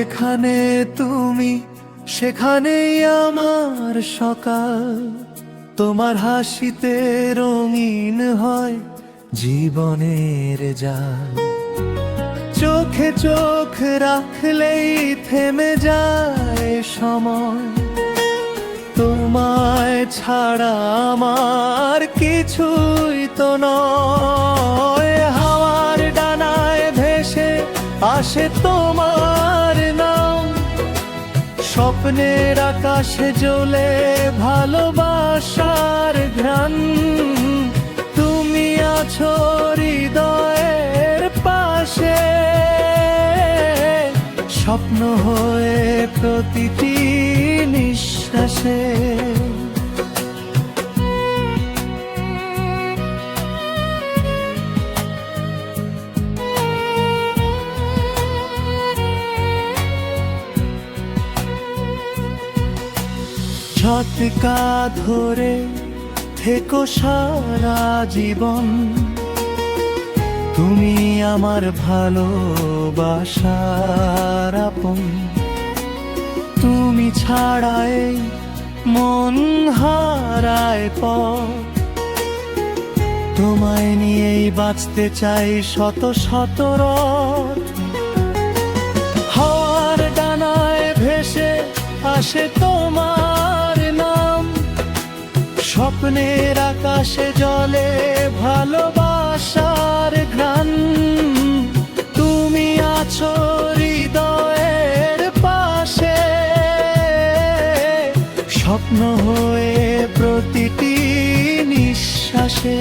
যেখানে তুমি সেখানেই আমার সকাল। তোমার হাসিতে রঙিন হয় জীবনের জাল। চোখে চোখ রাখলেই থেমে যায় সময়। তোমায় ছাড়া আমার কিছুই তো নয়। হাওয়ার ডানায় ভেসে আসে তোমার নাম। স্বপ্নের আকাশে জ্বলে ভালোবাসার ঘ্রাণ। তুমি আছো হৃদয়ের পাশে, স্বপ্ন হয়ে প্রতিটি নিঃশ্বাসে। ঝটকা ধরে থেকো সারা জীবন। তুমি আমার ভালোবাসার আপন। তুমি ছাড়াই মন হারায় পথ। তোমায় নিয়েই বাঁচতে চাই শত শত রাত। হাওয়ার ডানায় ভেসে আসে তোমার নাম। স্বপ্নের আকাশে জ্বলে ভালোবাসার ঘ্রাণ। তুমি আছো হৃদয়ের পাশে, স্বপ্ন হয়ে প্রতিটি নিঃশ্বাসে।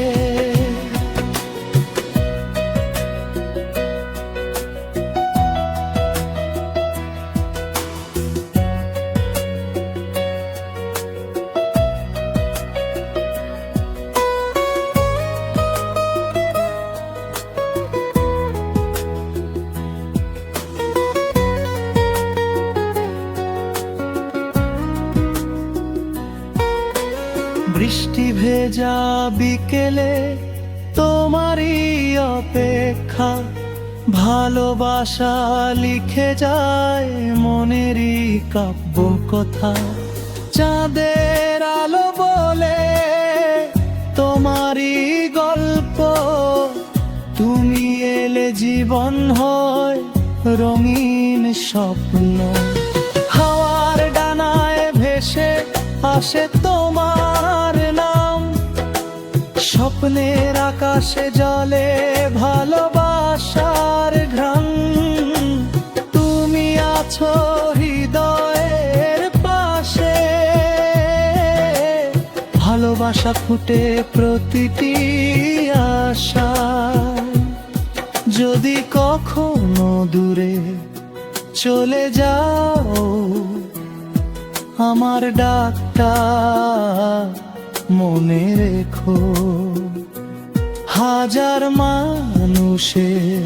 বৃষ্টি ভেজা বিকেলে তোমারই অপেক্ষা। ভালোবাসা লিখে যায় মনেরই কাব্য কথা। চাঁদের আলো বলে তোমারই গল্প। তুমি এলে জীবন হয় রঙিন স্বপ্ন। হাওয়ার ডানায় ভেসে আসে তোমার নাম। স্বপ্নের আকাশে জ্বলে ভালোবাসার ঘ্রাণ। তুমি আছো হৃদয়ের পাশে, ভালোবাসা ফুটে প্রতিটি আশায়। যদি কখনো দূরে চলে যাও, আমার ডাকটা মনে রেখো। হাজার মানুষের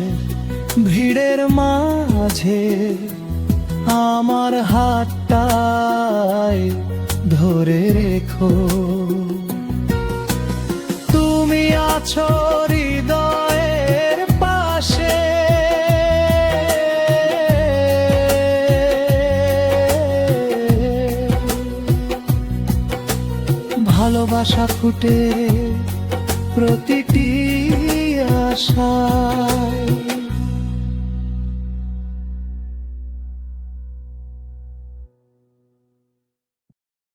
ভিড়ের মাঝে আমার হাতটাই ধরে রেখো। তুমি আছো হৃদয়ের পাশে, ভালোবাসা ফুটে প্রতিটি আশা।